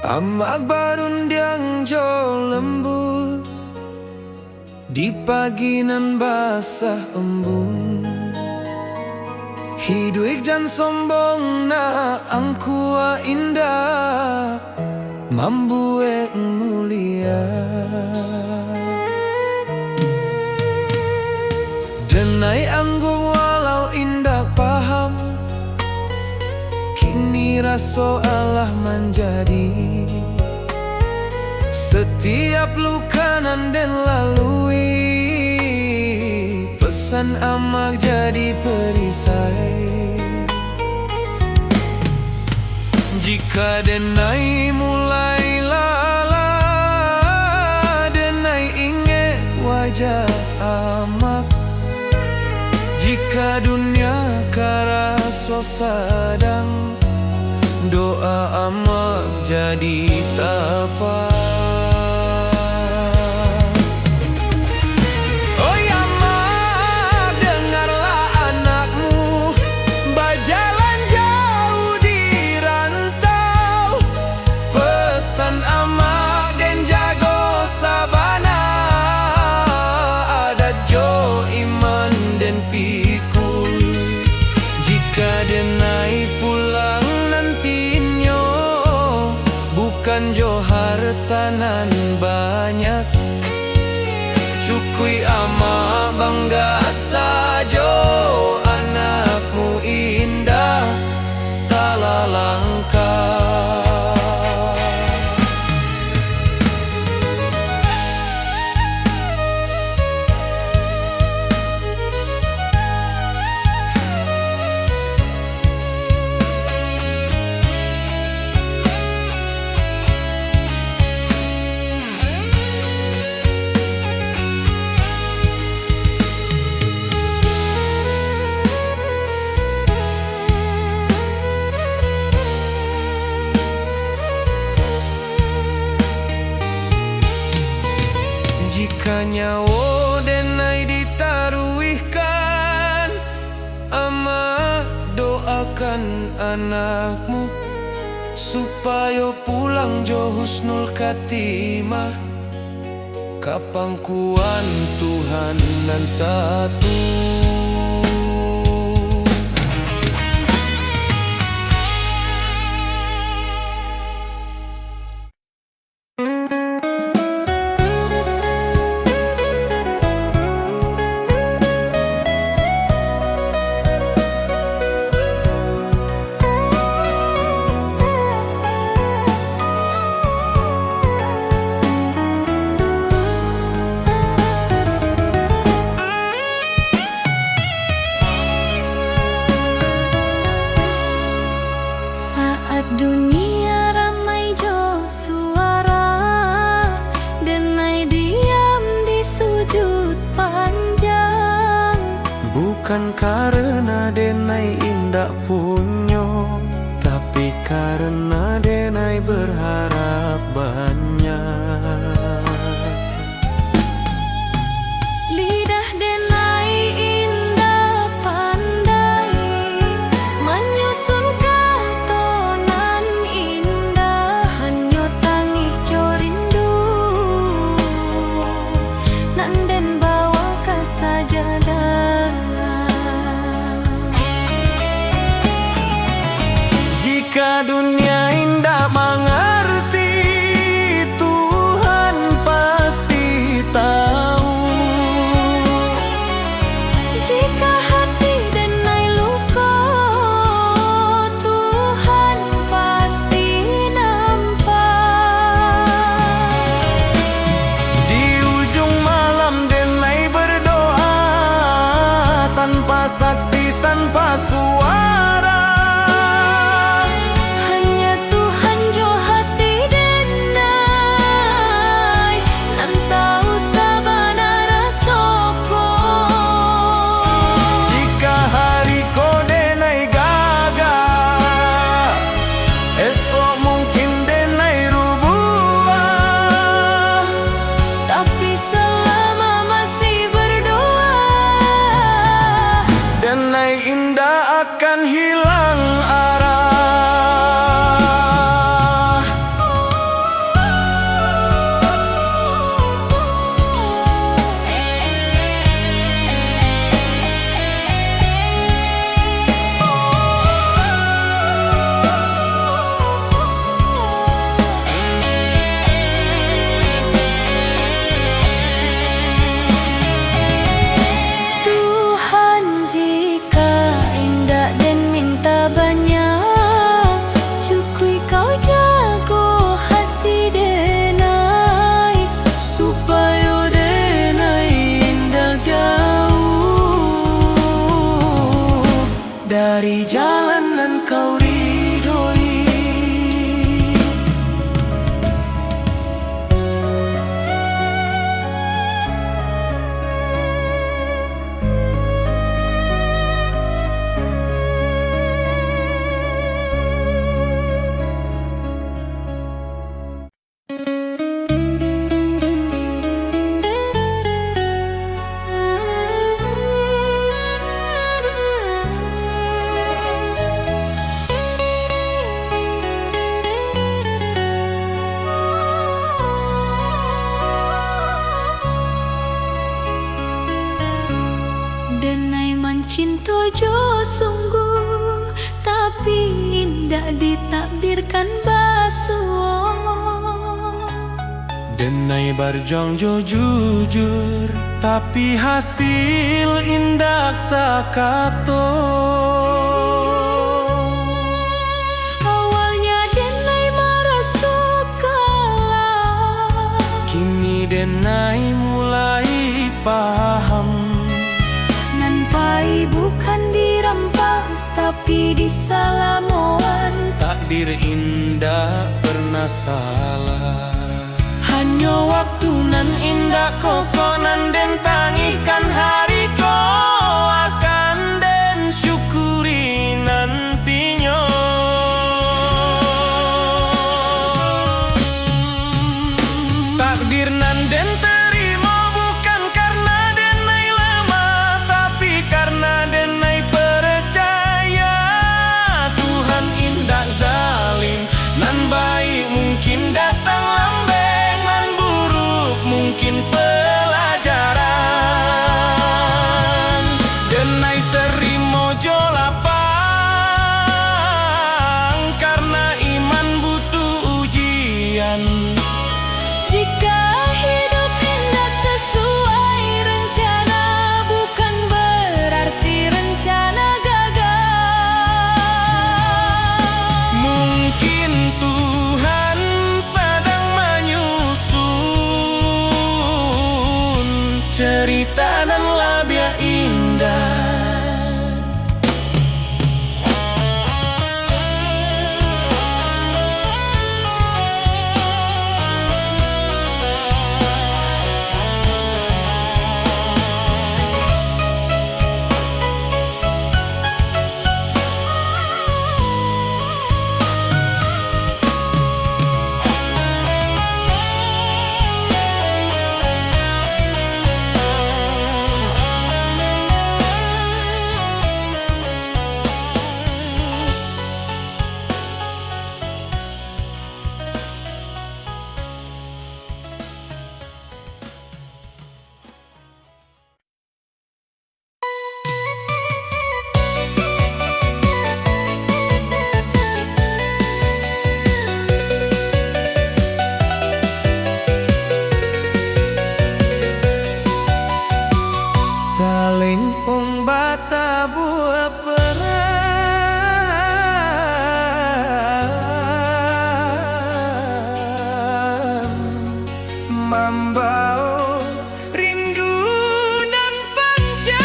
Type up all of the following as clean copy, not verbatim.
Amak barundiang jo lembut di pagi nan basah embun. Hidup jan sombong na angkua indah mambuek mulia. Denai anggung walau indah paham, kini raso Allah menjadi. Setiap luka nan den lalui, pesan amak jadi perisai. Jika denai mulai lala, denai ingat wajah amak. Jika dunia karaso sadang, doa amak jadi tapak. Oh ya mak, dengarlah anakmu berjalan jauh di rantau. Pesan amak den jago sabana, adat jo iman den pikul. Jika denai pulang nantinya, bukan jo hartanan banyak, cukui ama bangga sajo. Anakmu indah salah langkah. Jika nyawa denai ditaruhkan, amak doakan anakmu supaya pulang jo husnul khatimah. Kapangkuan Tuhan nan satu. Dunia ramai jo suara, denai diam di sujud panjang. Bukan karena denai indak punyo, tapi karena denai berharap banyak. Lidah denai indah pandai menyusun katonan indah, hanya tangih jo rindu nan den bawa ke sajadah. Jika dunia indah mengerti akan hilang arah. Tuhan, jika indah dan minta banyak, cukui kau jago hati denai, Supaya denai indah jauh dari jalanan kau ridhoi. denai mencinta jo sungguh, tapi indah ditakdirkan basuh. Denai berjuang jo jujur, tapi hasil indah sakato. Awalnya denai merasa kalah, Kini denai mulai paham. nampai bukan dirampas tapi disalamoan. Takdir indah pernah salah. Hanya waktu nan indah kokonan den tangihkan hari ko akan den syukuri nantinya. Takdir nan den terima bukan karena denai lemah, tapi karena denai percaya Tuhan indah zalim. Nan baik mungkin datang lambeng, nan buruk mungkin pelajaran. Denai terima jo lapang, karena iman butuh ujian. Jika hidup hendak sesuai rencana, bukan berarti rencana gagal. Mungkin Tuhan sedang menyusun cerita dan labia indah. Taling pung bata buah peran, membawa rindu dan panjang.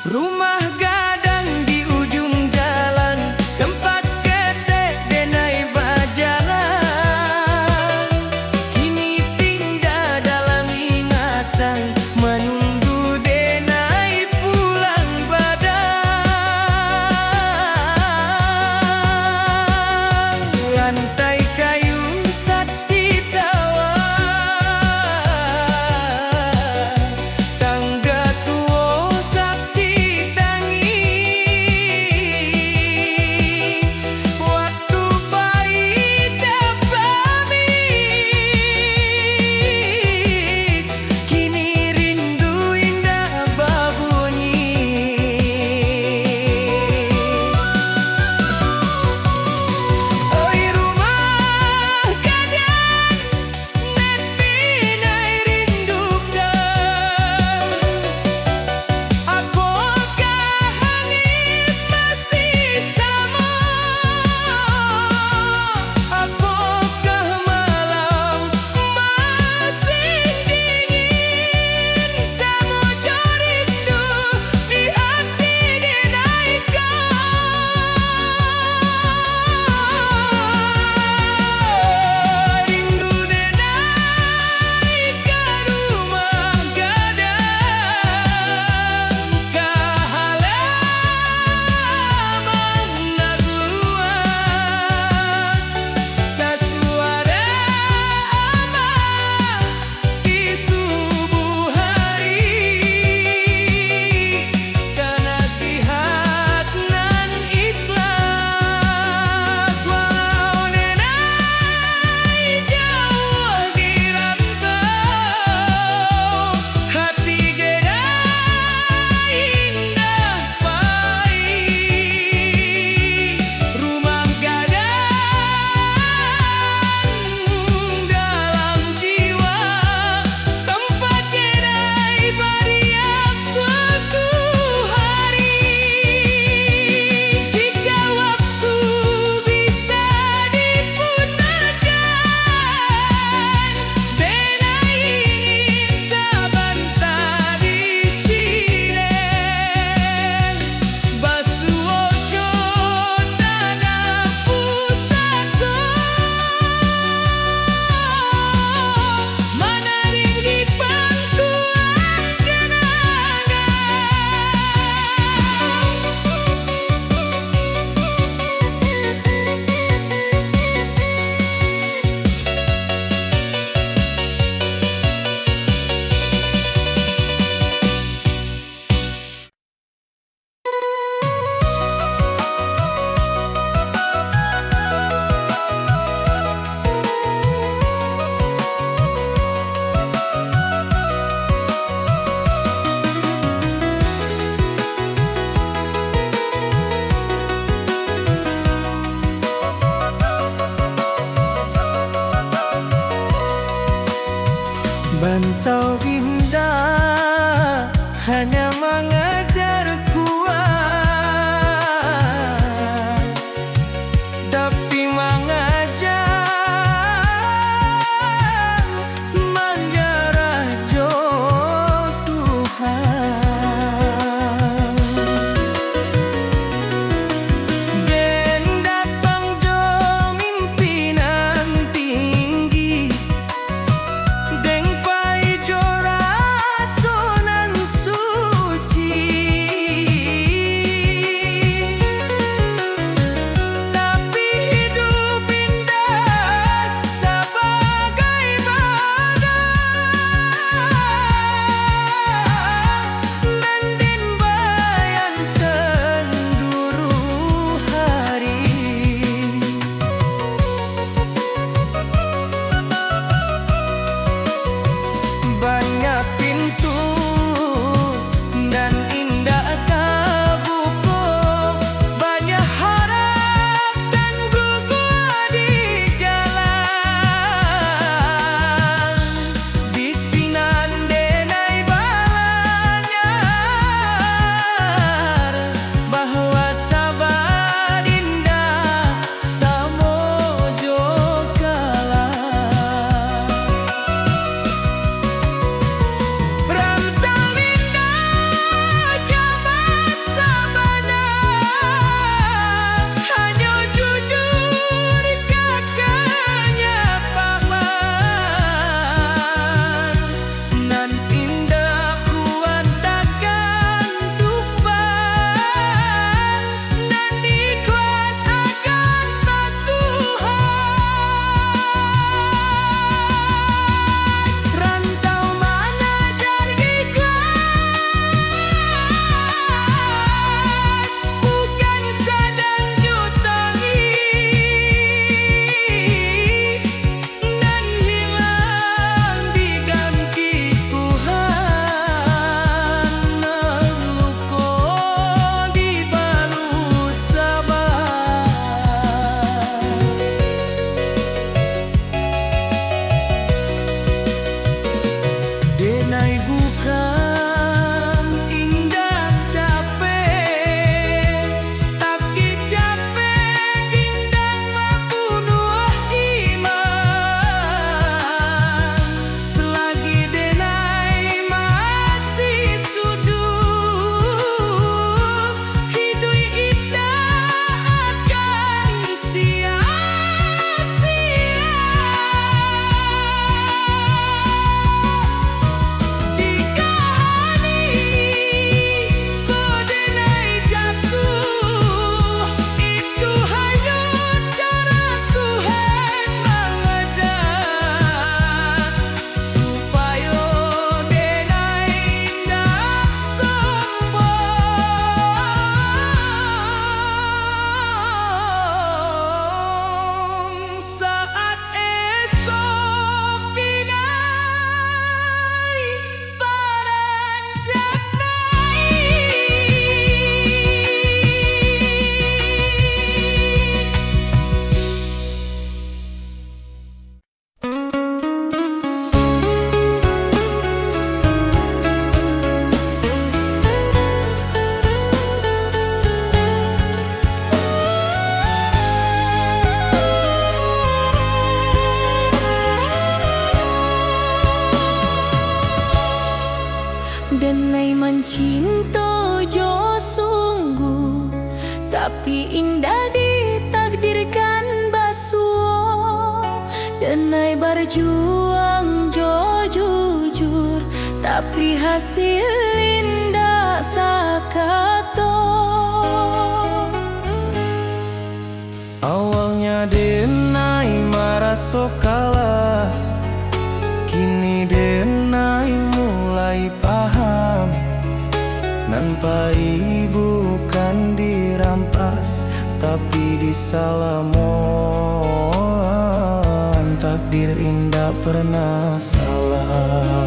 Rumah gadang di ujung jalan, tempat ketek denai berjalan. Kini pindah dalam ingatan. Bantau indah hanya mengajar kuat, tapi mengajar menjarah jo Tuhan. Den datang jo mimpinan tinggi, deng pai jo rasonan suci. Tapi hidup indah sebagai badan, mendin bayan kenduru hari. Banyak pintu dan indah kabuku, banyak harap dan gugur di jalan. Bisinan denai balanyar bahwa sabar indah samojo kalah. Rantau indah jabat sabana, hanya jujur kakaknya paman. Nan indah kuat takkan tumpah, nan ikhlas akan Tuhan. Rantau mengajar ikhlas, bukan sedang jutangi, nan hilang diganti Tuhan. Luko dibalut sabar. Denai bukan indah capek, tapi capek indah membunuh iman. Selagi denai masih sudut, hidup indah akan sia-sia. Jika hari denai jatuh, itu hanya cara Tuhan mengajar, supaya denai indah sombong saat esok pinai Denai mencinta jo sungguh, tapi indah ditakdirkan basuh. Denai berjuang jo jujur, tapi hasil indah sakato. Awalnya denai merasa kalah, kini denai mulai paham. Nan pai bukan dirampas, tapi disalamon. Takdir indah pernah salah.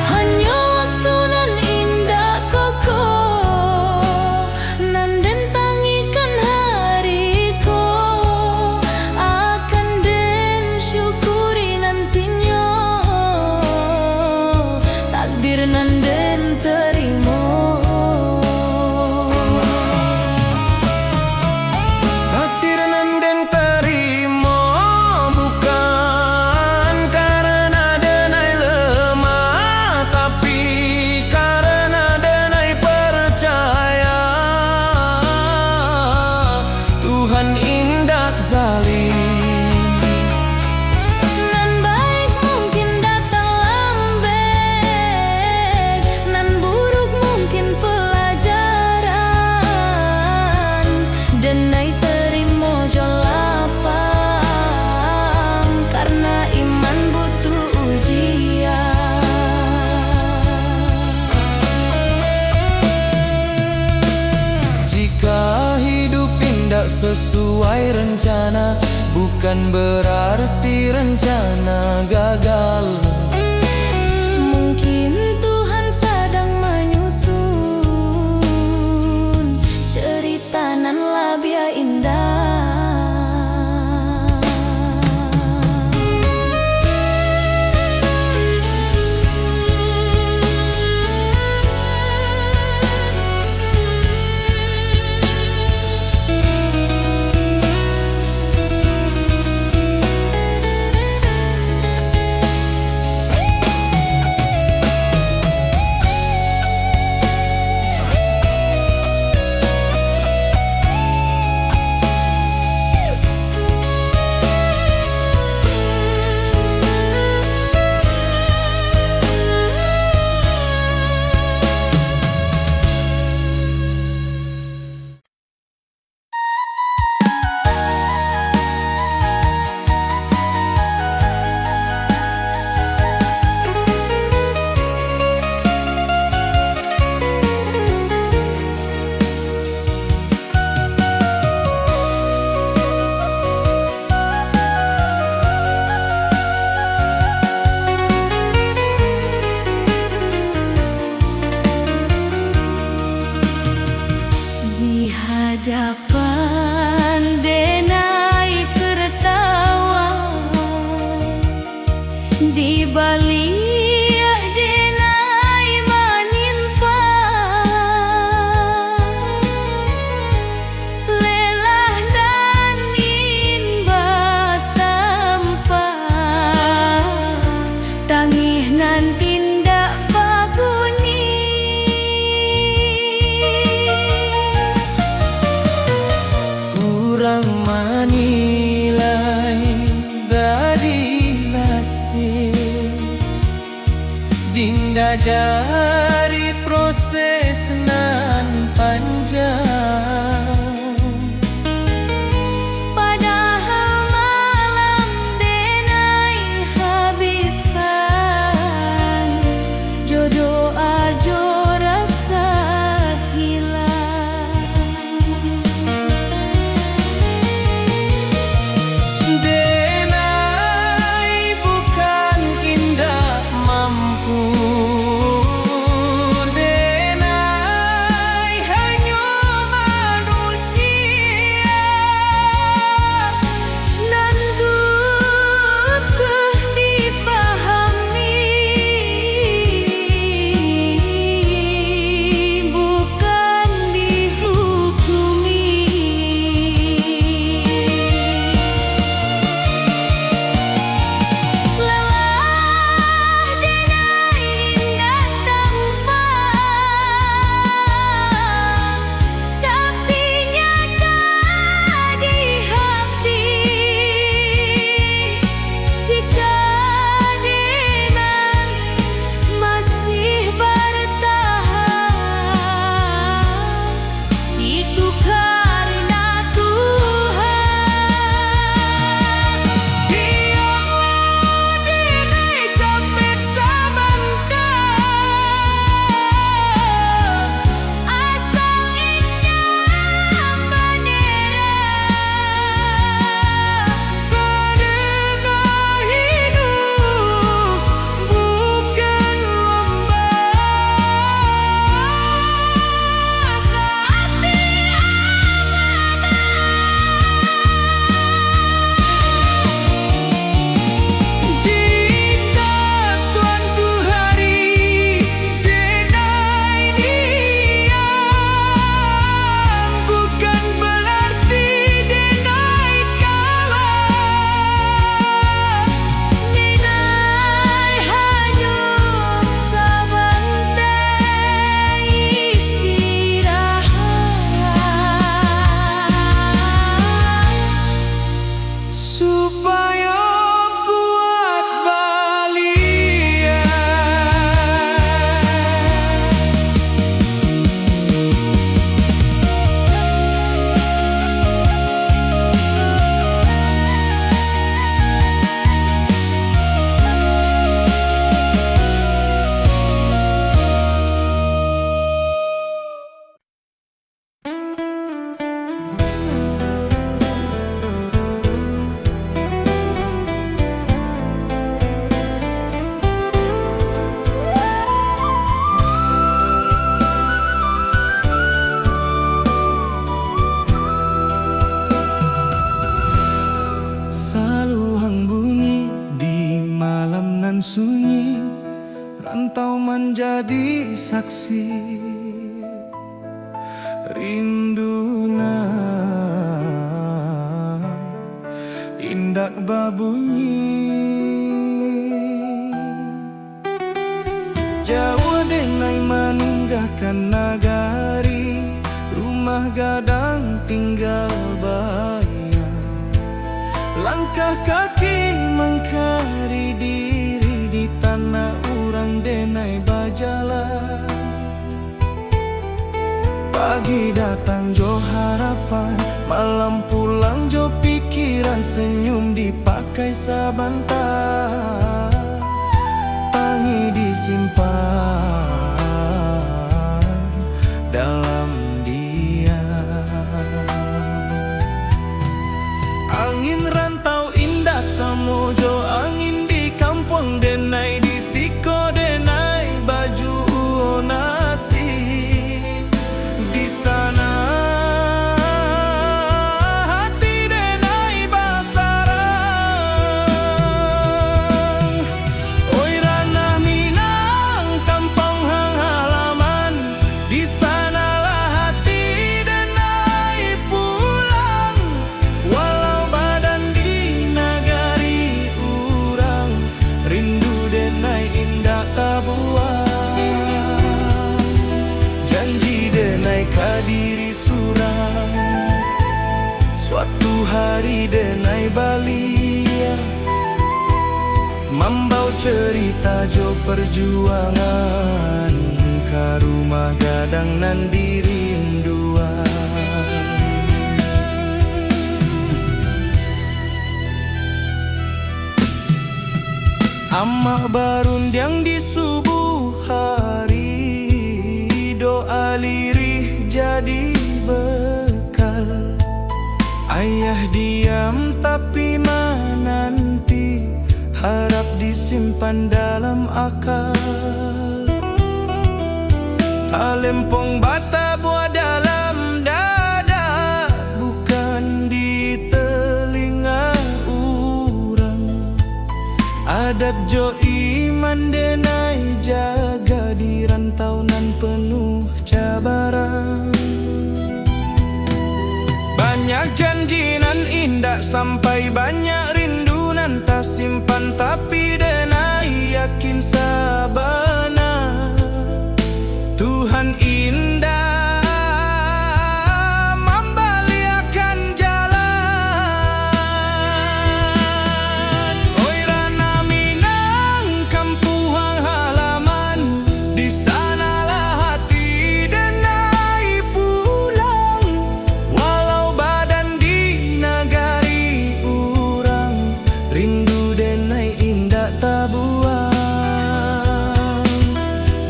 Hanya waktu nan indah kokoh, nan den tangikan hari ko, akan den syukuri sesuai rencana, bukan berarti rencana gagal. Mungkin Tuhan sedang menyusun cerita nan labia indah. Hadapan denai tertawa, di balik denai menimpa, lelah dan imba tanpa tangih nan tindak babuni. Kurang manilai dari nasib, dinda dari proses nan panjang. Padahal malam denai habiskan, jodoh ajo rasa hilang. Denai bukan indah mampu, denai nan sunyi, rantau menjadi saksi rinduna indak babunyi. Jawa denai meninggalkan nagari, rumah gadang tinggal bayang. Langkah kaki mengkari diri di tanah urang denai bajalan. Pagi datang jo harapan, malam pulang jo pikiran, senyum dipakai sabantah, tangi disimpan dalam diam. Angin rantau indak samojo, angin di kampung denai di siko denai baju nasi. Di sana hati denai basarang. Oi ranah Minang, kampung hang halaman, di sanalah hati denai pulang. Walau badan di nagari urang, rindu denai indah tabuang. Janji denai kadiri surang, suatu hari denai balia, membau cerita jo perjuangan, ka rumah gadang nan dirinduan. Amak barundiang di subuh hari, doa lirih jadi bekal. Ayah diam tapi menanti, harap disimpan dalam akal. Talempong bata buat dalam dada, bukan di telinga urang. Adat jo iman denai jaga di rantau nan penuh cabaran. Banyak janji nan indah sampai banyak rindu nan tak simpan, tapi denai yakin sabana Tuhan indah membaliakan jalan. Oi ranah Minang, kampung halaman, di sanalah hati denai pulang. Walau badan di nagari urang, rindu denai indah tabuang.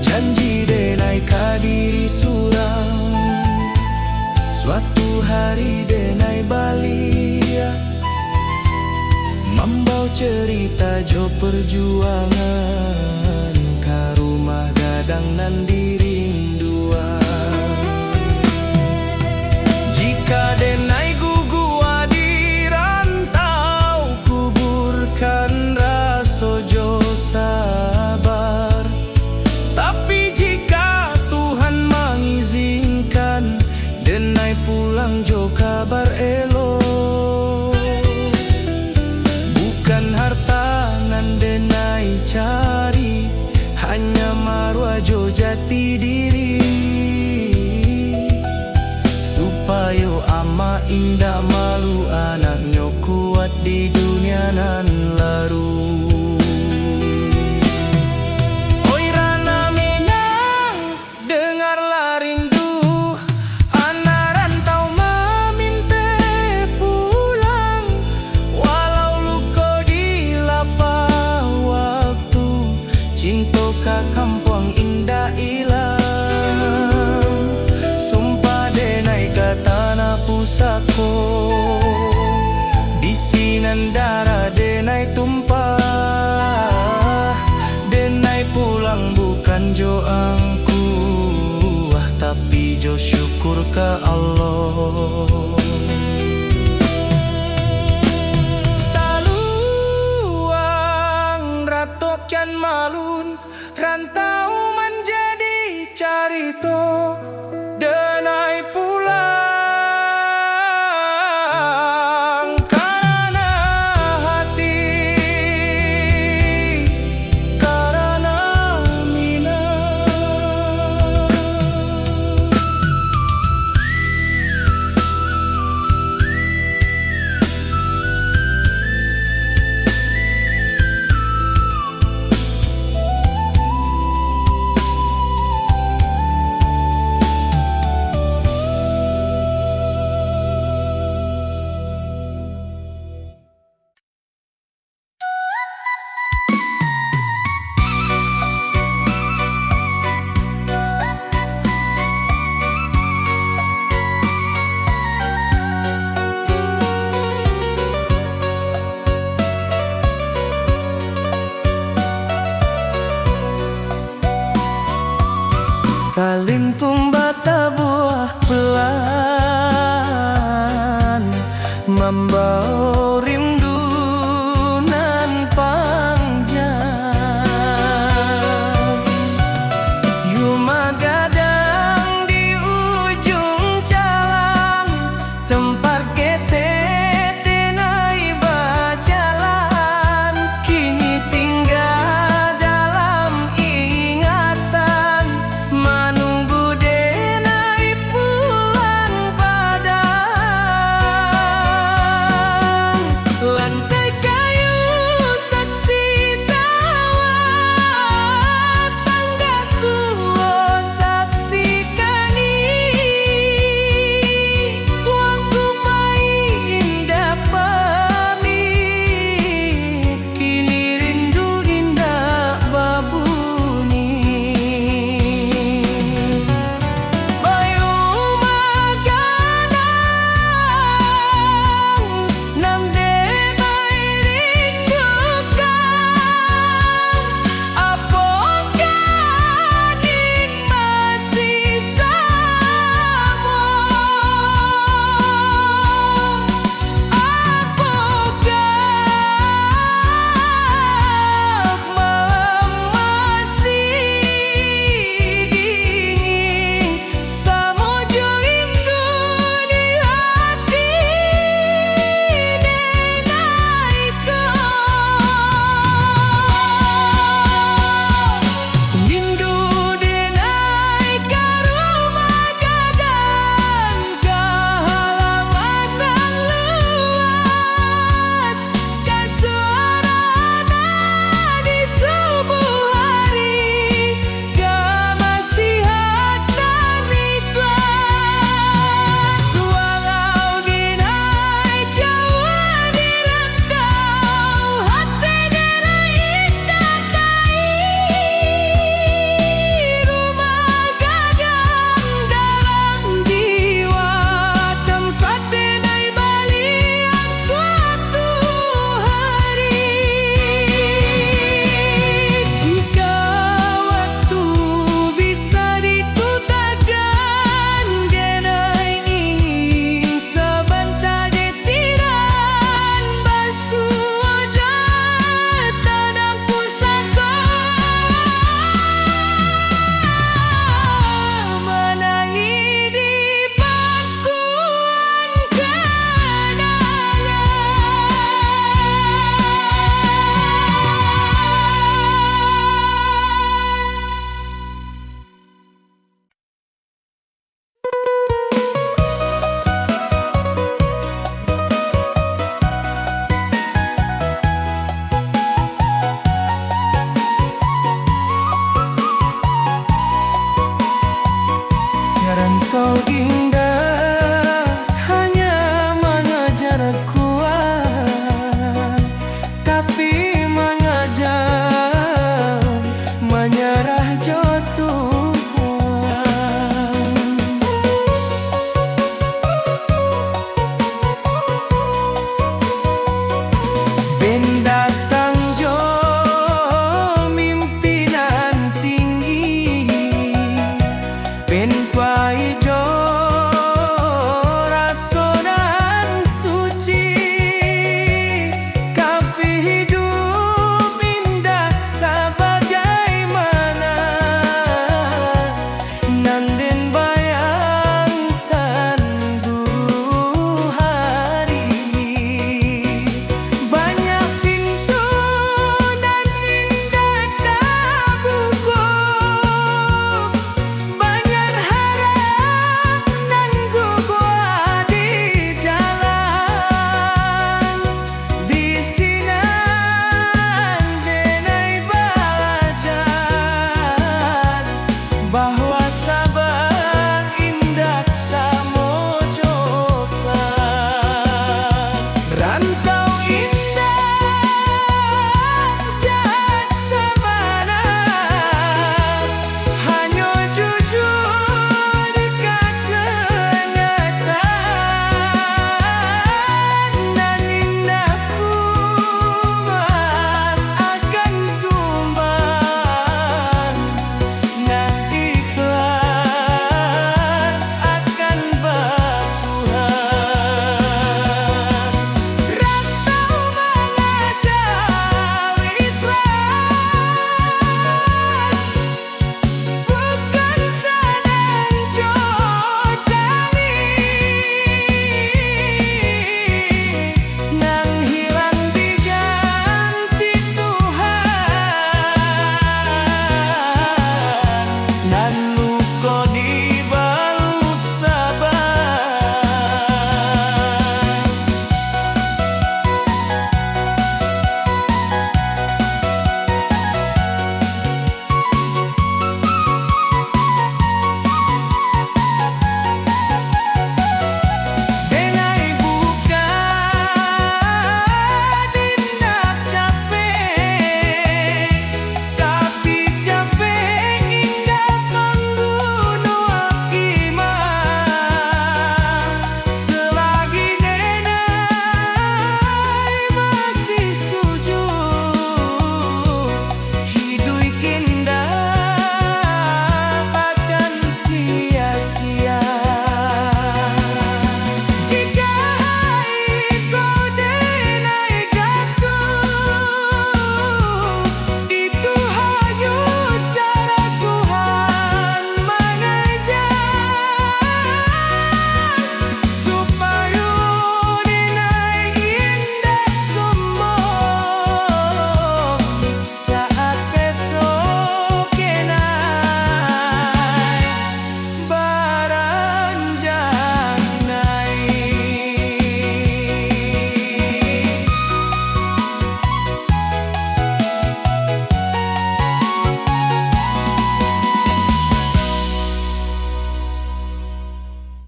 Janji denai kadiri surang, suatu hari denai balia, membau cerita jo perjuangan, ka rumah gadang nan dirinduan. Jika denai gugua di rantau, kuburkan raso jo sabar. Tapi jika Tuhan mengizinkan, denai pulang jo kabar elok. Bukan harta nan denai cari, hanya marwah jo jati diri. Supaya ama indah malu anaknya kuat di dunia nan laru. Oi ranah Minang, dengarlah rindu, anak rantau meminta pulang. Walau luka di lapah waktu, cinta ka kampung indah ilang. Sumpah denai ka tanah pusako, di sinan darah denai tumpah. Denai pulang bukan jo angku, tapi jo syukur ke Allah. Saluang ratok malun rantau menjadi carito denai pulang karena hati karena minang. Kalim tumbata buah pelan membaur